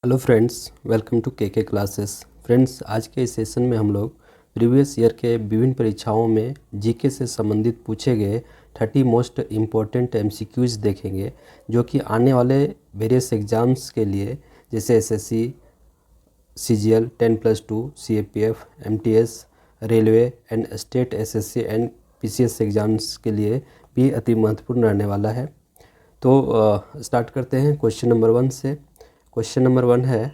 Hello friends, welcome to के classes. Friends, आज के इस सेशन में हम लोग प्रीवियस ईयर के विभिन्न परीक्षाओं में जीके से संबंधित पूछे गए 30 मोस्ट इम्पोर्टेंट एमसीक्यूज देखेंगे, जो कि आने वाले वेरियस एग्ज़ाम्स के लिए जैसे SSC, CGL, 10+2, CAPF, MTS, railway and state SSC and PCS exams के लिए भी अति महत्वपूर्ण रहने वाला है। तो स्टार्ट करते हैं क्वेश्चन नंबर 1 से। क्वेश्चन नंबर 1 है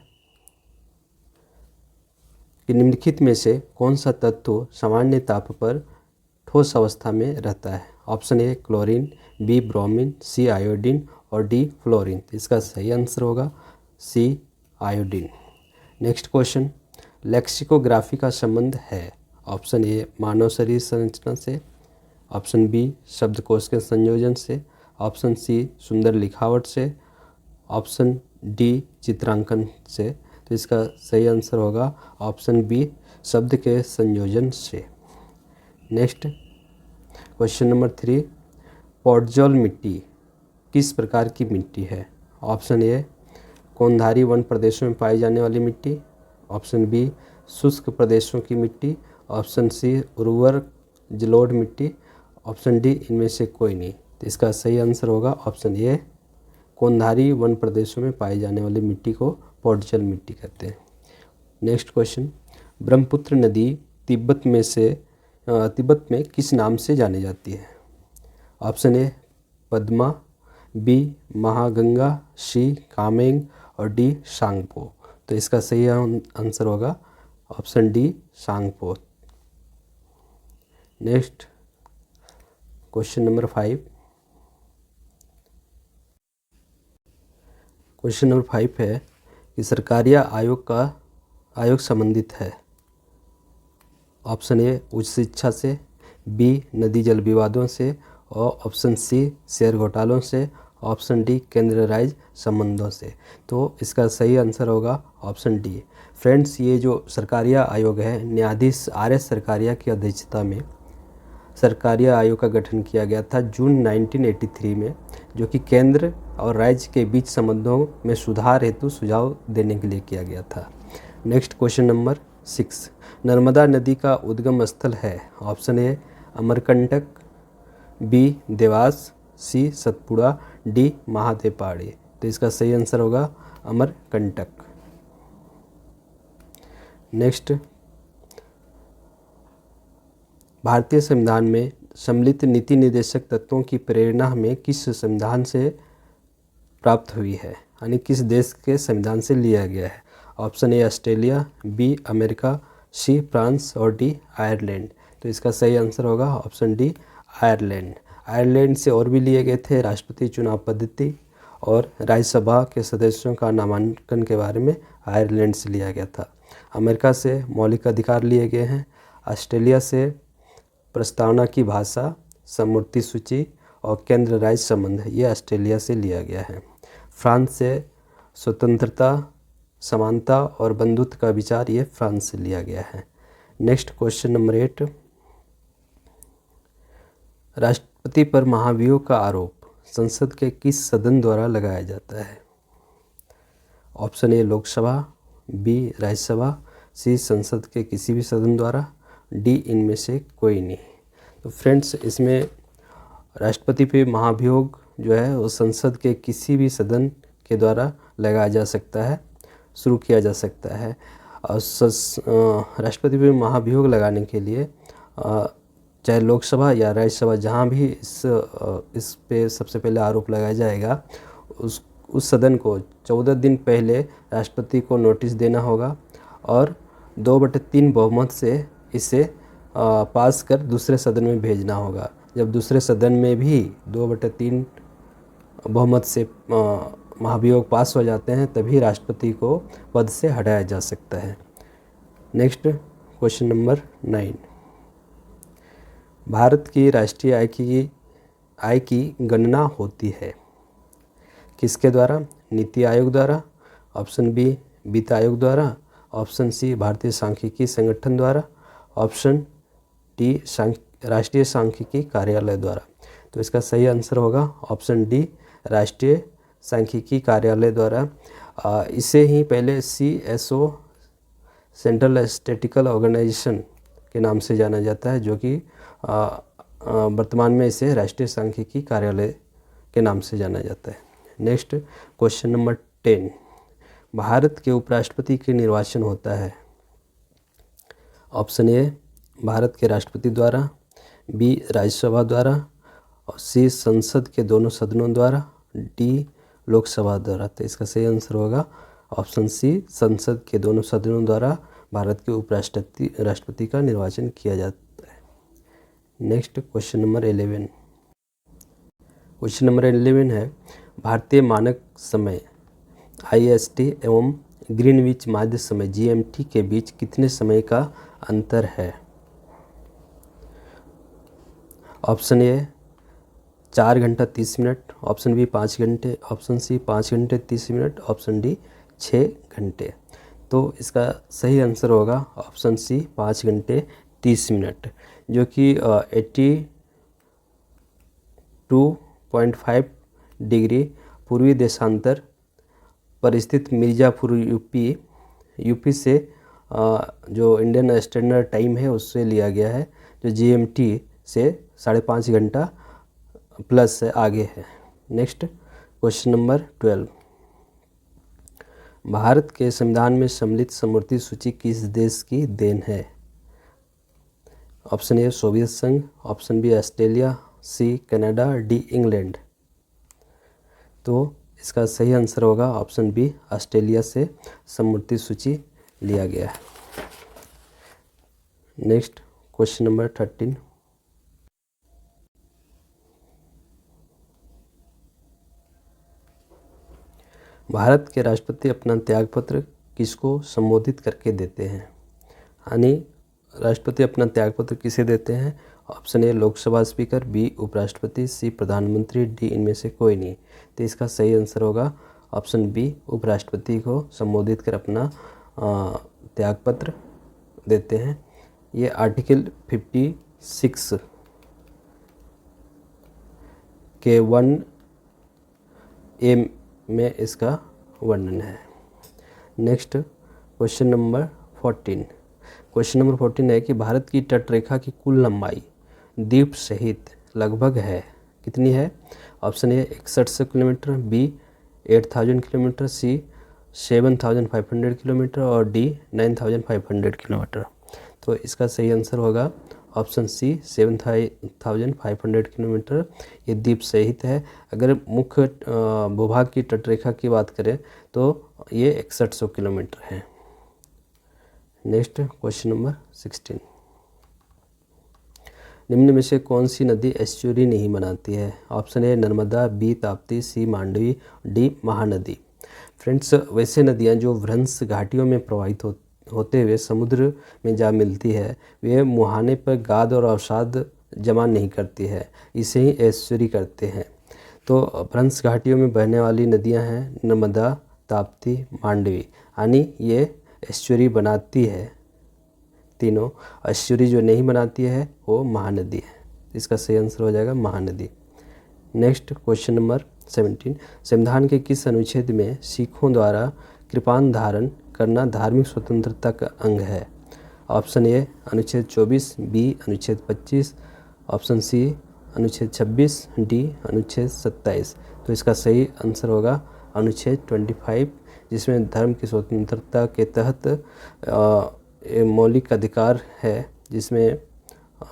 कि निम्नलिखित में से कौन सा तत्व सामान्य ताप पर ठोस अवस्था में रहता है। Option A chlorine, B bromine, C iodine और डी फ्लोरीन। इसका सही आंसर होगा C iodine. Next question, lexicography का संबंध है। ऑप्शन ए मानव शरीर संरचना से, ऑप्शन बी शब्दकोश के संयोजन से, ऑप्शन सी सुंदर लिखावट से, ऑप्शन डी चित्रांकन से। तो इसका सही आंसर होगा ऑप्शन बी शब्द के संयोजन से। नेक्स्ट क्वेश्चन नंबर 3, पोडजोल मिट्टी किस प्रकार की मिट्टी है। ऑप्शन ए कोनधारी वन प्रदेशों में पाई जाने वाली मिट्टी, ऑप्शन बी शुष्क प्रदेशों की मिट्टी, ऑप्शन सी उर्वर जलोढ़ मिट्टी, ऑप्शन डी इनमें से कोई नहीं। तो इसका सही आंसर होगा ऑप्शन ए कोनधारी वन प्रदेशों में पाई जाने वाली मिट्टी को पोडजल मिट्टी कहते हैं। नेक्स्ट क्वेश्चन, ब्रह्मपुत्र नदी तिब्बत में किस नाम से जानी जाती है। Option A Padma, B Mahaganga, C Kameng और डी सांगपो। तो इसका सही आंसर होगा option D Sangpo. Next question number 5। Question number 5 है कि सरकारिया आयोग संबंधित है। ऑप्शन ए उच्च शिक्षा से, बी नदी जल विवादों से और ऑप्शन सी शेयर घोटालों से, ऑप्शन डी केंद्र राज्य संबंधों से। तो इसका सही आंसर होगा ऑप्शन डी। फ्रेंड्स, ये जो सरकारिया आयोग है, न्यायाधीश RS सरकारिया की अध्यक्षता में सरकारिया आयोग का गठन किया गया था जून 1983 में, जो कि केंद्र और राज्य के बीच संबंधों में सुधार हेतु सुझाव देने के लिए किया गया था। नेक्स्ट क्वेश्चन नंबर 6, नर्मदा नदी का उद्गम स्थल है। Option A Amarkantak, B Dewas, C Satpura, D Mahadev पहाड़ी। तो इसका सही आंसर होगा अमरकंटक। नेक्स्ट, भारतीय संविधान में सम्मिलित नीति निर्देशक तत्वों की प्रेरणा हमें किस संविधान से प्राप्त हुई है, यानी किस देश के संविधान से लिया गया है। Option A Australia, B America, C France और डी आयरलैंड। तो इसका सही आंसर होगा ऑप्शन डी आयरलैंड। आयरलैंड से और भी लिए गए थे राष्ट्रपति चुनाव पद्धति और राज्यसभा के सदस्यों का नामांकन के बारे में आयरलैंड से लिया गया था। अमेरिका से मौलिक अधिकार लिए गए हैं। ऑस्ट्रेलिया से प्रस्तावना की भाषा, समूर्ति सूची और केंद्र राज्य संबंध, ये ऑस्ट्रेलिया से लिया गया है। फ्रांस से स्वतंत्रता, समानता और बंधुत्व का विचार, ये फ्रांस से लिया गया है। नेक्स्ट क्वेश्चन नंबर 8, राष्ट्रपति पर महाभियोग का आरोप संसद के किस सदन द्वारा लगाया जाता है। Option A Lok Sabha, B Rajya Sabha, C संसद के किसी भी सदन द्वारा, डी इनमें से कोई नहीं। तो फ्रेंड्स, इसमें राष्ट्रपति पे महाभियोग जो है वो संसद के किसी भी सदन के द्वारा लगाया जा सकता है, शुरू किया जा सकता है। और राष्ट्रपति पे महाभियोग लगाने के लिए चाहे लोकसभा या राज्यसभा, जहाँ भी इस पे सबसे पहले आरोप लगाया जाएगा, उस सदन को 14 दिन पहले राष्ट्रपति को नोटिस देना होगा और 2/3 बहुमत से इसे पास कर दूसरे सदन में भेजना होगा। जब दूसरे सदन में भी 2/3 बहुमत से महाभियोग पास हो जाते हैं, तभी राष्ट्रपति को पद से हटाया जा सकता है। नेक्स्ट क्वेश्चन नंबर 9, भारत की राष्ट्रीय आय की गणना होती है किसके द्वारा। नीति आयोग द्वारा, ऑप्शन बी वित्त आयोग द्वारा, ऑप्शन सी भारतीय सांख्यिकी संगठन द्वारा, ऑप्शन डी राष्ट्रीय सांख्यिकी कार्यालय द्वारा। तो इसका सही आंसर होगा ऑप्शन डी राष्ट्रीय सांख्यिकी कार्यालय द्वारा इसे ही पहले CSO सेंट्रल स्टैटिस्टिकल ऑर्गेनाइजेशन के नाम से जाना जाता है, जो कि वर्तमान में इसे राष्ट्रीय सांख्यिकी कार्यालय के नाम से जाना जाता है। नेक्स्ट क्वेश्चन नंबर 10, भारत के उपराष्ट्रपति के निर्वाचन होता है। ऑप्शन ए भारत के राष्ट्रपति द्वारा, बी राज्यसभा द्वारा, और सी संसद के दोनों सदनों द्वारा, डी लोकसभा द्वारा। तो इसका सही आंसर होगा ऑप्शन सी, संसद के दोनों सदनों द्वारा भारत के राष्ट्रपति का निर्वाचन किया जाता है। Next question number 11। Question number 11 है, भारतीय मानक समय IST एवं ग्रीनविच माध्य समय GMT के बीच कितने समय का अंतर है? ऑप्शन ए 4 घंटा 30 मिनट, ऑप्शन बी 5 घंटे, ऑप्शन सी 5 घंटे 30 मिनट, ऑप्शन डी 6 घंटे। तो इसका सही आंसर होगा ऑप्शन सी 5 घंटे 30 मिनट, जो कि 82.5 डिग्री पूर्वी देशांतर पर स्थित मिर्ज़ापुर यूपी से जो इंडियन स्टैंडर्ड टाइम है उससे लिया गया है, जो GMT से 5.5 घंटा प्लस से आगे है। नेक्स्ट क्वेश्चन नंबर 12, भारत के संविधान में सम्मिलित समवर्ती सूची किस देश की देन है? ऑप्शन ए सोवियत संघ, option B Australia, C Canada, D England. तो इसका सही आंसर होगा ऑप्शन बी, ऑस्ट्रेलिया से समवर्ती सूची लिया गया है। नेक्स्ट क्वेश्चन नंबर 13, भारत के राष्ट्रपति अपना त्यागपत्र किसको संबोधित करके देते हैं? यानी राष्ट्रपति अपना त्यागपत्र किसे देते हैं? Option A Lok Sabha speaker, B उपराष्ट्रपति, सी प्रधानमंत्री, डी इनमें से कोई नहीं। तो इसका सही आंसर होगा ऑप्शन बी, उपराष्ट्रपति को संबोधित कर अपना त्यागपत्र देते हैं। ये आर्टिकल 56 के 1A में इसका वर्णन है। Next question number 14। Question number 14 है कि भारत की तटरेखा की कुल लंबाई द्वीप सहित लगभग है कितनी है? Option A 6100 kilometre, B 8000 kilometre, C 7500 kilometre और डी 9500 किलोमीटर। तो इसका सही आंसर होगा ऑप्शन सी 7500 किलोमीटर, ये द्वीप सहित है। अगर मुख्य भूभाग की तटरेखा की बात करें तो ये 6100 किलोमीटर है। नेक्स्ट क्वेश्चन नंबर 16, निम्न में से कौन सी नदी एस्चुरी नहीं बनाती है? Option A Narmada, B Tapti, C Mandovi, D Mahanadi. Friends, वैसे नदियाँ जो वृंश घाटियों में प्रवाहित होते हुए समुद्र में जा मिलती है, वे मुहाने पर गाद और अवसाद जमा नहीं करती है, इसे ही एस्चुरी करते हैं। तो भ्रंश घाटियों में बहने वाली नदियां हैं नर्मदा, ताप्ती, मांडवी, यानी ये एस्चुरी बनाती है तीनों। एस्चुरी जो नहीं बनाती है वो महानदी है। इसका सही आंसर हो जाएगा महानदी। नेक्स्ट क्वेश्चन नंबर 17, संविधान के किस अनुच्छेद में सिखों द्वारा कृपान धारण करना धार्मिक स्वतंत्रता का अंग है? ऑप्शन ए अनुच्छेद 24, बी अनुच्छेद 25, ऑप्शन सी अनुच्छेद 26, डी अनुच्छेद 27। तो इसका सही आंसर होगा अनुच्छेद 25, जिसमें धर्म की स्वतंत्रता के तहत मौलिक अधिकार है, जिसमें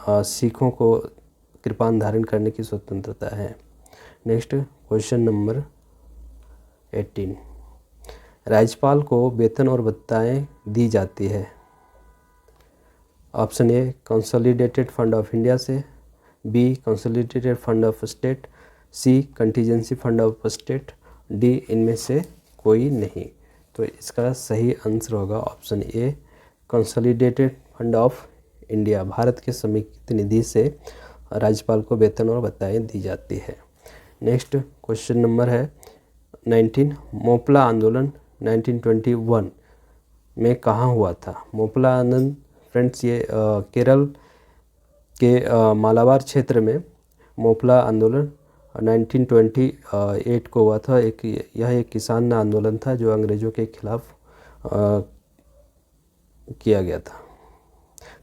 सिखों को कृपान धारण करने की स्वतंत्रता है। नेक्स्ट क्वेश्चन नंबर 18, राज्यपाल को वेतन और भत्ताएं दी जाती है। Option A consolidated fund of India से, B consolidated fund of state, C contingency fund of state, D इनमें से कोई नहीं। तो इसका सही आंसर होगा option A consolidated fund of India. Bharat के समेकित निधि से राज्यपाल को वेतन और भत्ताएं दी जाती है। नेक्स्ट क्वेश्चन नंबर है 19, मोपला आंदोलन 1921 में कहाँ हुआ था? मोपला आंदोलन फ्रेंड्स ये केरल के मालाबार क्षेत्र में मोपला आंदोलन 1928 को हुआ था। यह एक किसान आंदोलन था जो अंग्रेज़ों के खिलाफ किया गया था।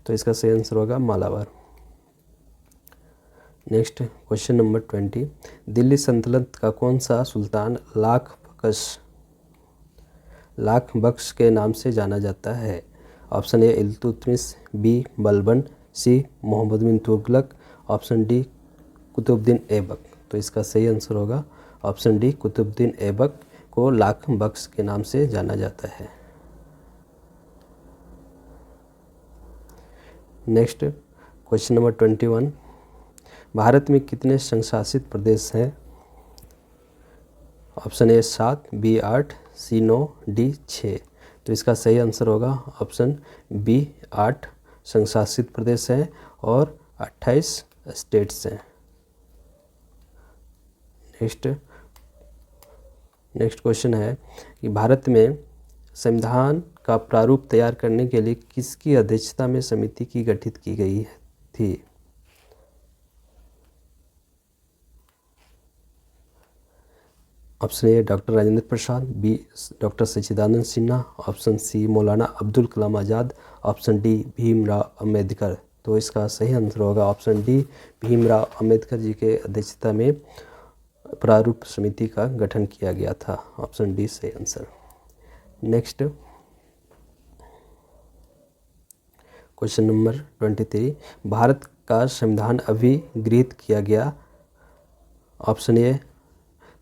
तो इसका सही आंसर होगा Malabar. Next question number 20, Delhi सल्तनत का कौन सा सुल्तान लाख बख्श के नाम से जाना जाता है? Option A Iltutmish, B Balban, C Mohammad bin Tughlaq, option D Qutbuddin Aibak. तो इसका सही आंसर होगा ऑप्शन डी कुतुबुद्दीन ऐबक को लाख बख्श के नाम से जाना जाता है। नेक्स्ट क्वेश्चन नंबर 21, भारत में कितने संशासित प्रदेश हैं? Option A 7, B 8, C 9, D 6। तो इसका सही आंसर होगा ऑप्शन बी 8 संशासित प्रदेश हैं और 28 स्टेट्स हैं। नेक्स्ट क्वेश्चन है कि भारत में संविधान का प्रारूप तैयार करने के लिए किसकी अध्यक्षता में समिति की गठित की गई थी? Option A doctor Rajendra Prasad, B doctor Sachchidanand Sinha, option C Maulana Abdul Kalam Azad, option D Bhimrao Ambedkar. तो इसका सही आंसर होगा ऑप्शन डी भीमराव अम्बेडकर जी के अध्यक्षता में प्रारूप समिति का गठन किया गया था। ऑप्शन डी सही answer. Next question number 23, Bharat का संविधान अभी गृहीत किया गया? ऑप्शन ए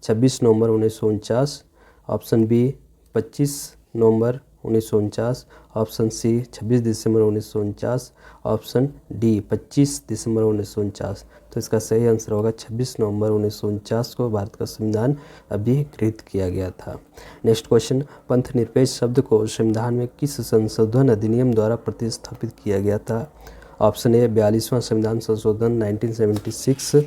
26 नवंबर 1949, ऑप्शन बी 25 नवंबर 1949, ऑप्शन सी 26 दिसंबर 1949, ऑप्शन डी 25 दिसंबर 1949। तो इसका सही आंसर होगा 26 नवंबर 1949 को भारत का संविधान अभी गृहीत किया गया था। नेक्स्ट क्वेश्चन, पंथ निरपेक्ष शब्द को संविधान में किस संशोधन अधिनियम द्वारा प्रतिस्थापित किया गया था? ऑप्शन ए 42वां संविधान संशोधन 1976,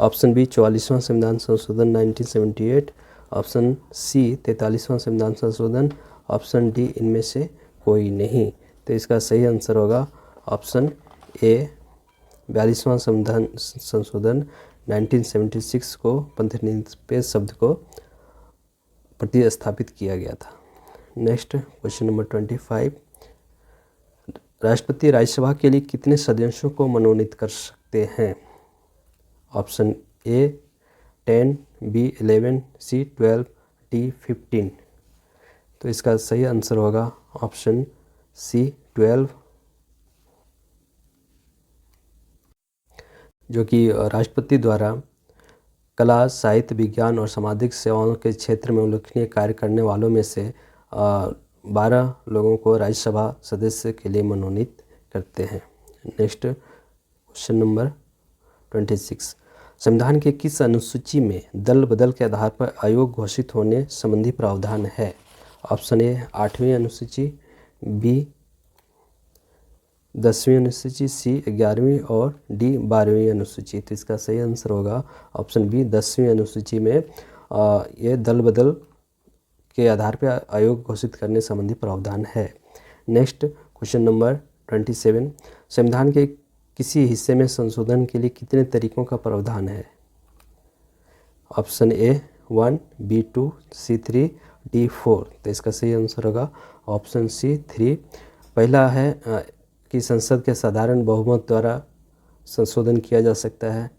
ऑप्शन बी 44वां संविधान संशोधन 1978, ऑप्शन सी 43वां संविधान संशोधन, ऑप्शन डी इनमें से कोई नहीं। तो इसका सही आंसर होगा ऑप्शन ए 42वां संविधान संशोधन 1976 को पंथनिरपेक्ष शब्द को प्रतिस्थापित किया गया था। नेक्स्ट क्वेश्चन नंबर 25, राष्ट्रपति राज्यसभा के लिए कितने सदस्यों को मनोनीत कर सकते हैं? Option A 10, B 11, C 12, D 15। तो इसका सही आंसर होगा ऑप्शन सी 12, जो कि राष्ट्रपति द्वारा कला, साहित्य, विज्ञान और सामाजिक सेवाओं के क्षेत्र में उल्लेखनीय कार्य करने वालों में से 12 लोगों को राज्यसभा सदस्य के लिए मनोनीत करते हैं। नेक्स्ट क्वेश्चन नंबर 26, संविधान के किस अनुसूची में दल बदल के आधार पर आयोग घोषित होने संबंधी प्रावधान है? ऑप्शन ए 8वीं अनुसूची, बी 10वीं अनुसूची, सी 11वीं और डी 12वीं अनुसूची। तो इसका सही आंसर होगा ऑप्शन बी 10वीं अनुसूची में ये दल बदल के आधार पर आयोग घोषित करने संबंधी प्रावधान है। नेक्स्ट क्वेश्चन नंबर 27, संविधान के किसी हिस्से में संशोधन के लिए कितने तरीकों का प्रावधान है? Option A 1, B 2, C 3, D 4। तो इसका सही आंसर होगा ऑप्शन सी 3। पहला है कि संसद के साधारण बहुमत द्वारा संशोधन किया जा सकता है,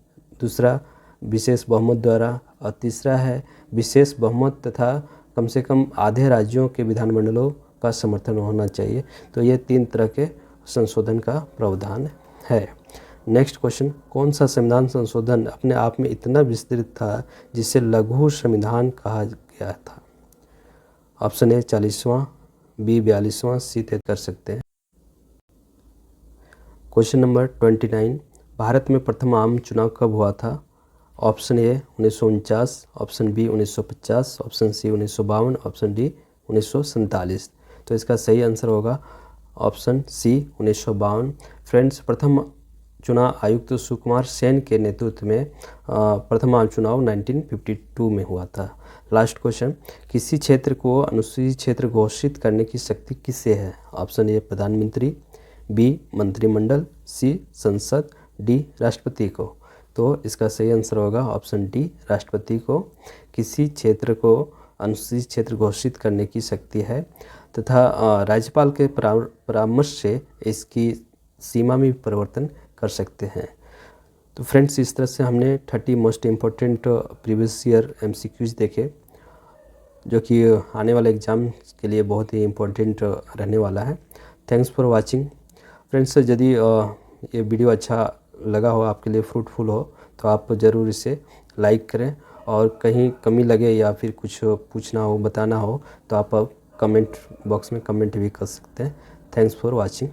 दूसरा विशेष बहुमत द्वारा, और तीसरा है विशेष बहुमत तथा कम से कम आधे राज्यों के विधानमंडलों का समर्थन होना चाहिए। तो ये 3 तरह के संशोधन का प्रावधान है। नेक्स्ट क्वेश्चन, कौन सा संविधान संशोधन अपने आप में इतना विस्तृत था जिसे लघु संविधान कहा गया था? ऑप्शन ए 40वां, बी 42वां, सी 43 कर सकते हैं। क्वेश्चन नंबर 29, भारत में प्रथम आम चुनाव कब हुआ था? Option A 1949, option B 1950, option C 1952, option D 1947। तो इसका सही आंसर होगा ऑप्शन सी 1952। फ्रेंड्स, प्रथम चुनाव आयुक्त सुकुमार सेन के नेतृत्व में प्रथम चुनाव 1952 में हुआ था। लास्ट क्वेश्चन, किसी क्षेत्र को अनुसूचित क्षेत्र घोषित करने की शक्ति किसे है? ऑप्शन ए प्रधानमंत्री, बी मंत्रिमंडल, सी संसद, डी राष्ट्रपति को। तो इसका सही आंसर होगा ऑप्शन डी, राष्ट्रपति को किसी क्षेत्र को अनुसूचित क्षेत्र घोषित करने की शक्ति है तथा राज्यपाल के परामर्श से इसकी सीमा में परिवर्तन कर सकते हैं। तो फ्रेंड्स, इस तरह से हमने 30 most important previous year MCQs देखे, जो कि आने वाले एग्ज़ाम के लिए बहुत ही इम्पोर्टेंट रहने वाला है। Thanks for watching friends. यदि ये वीडियो अच्छा लगा हो, आपके लिए फ्रूटफुल हो, तो आप ज़रूर इसे लाइक करें, और कहीं कमी लगे या फिर कुछ पूछना हो, बताना हो, तो आप कमेंट बॉक्स में कमेंट भी कर सकते हैं। Thanks for watching.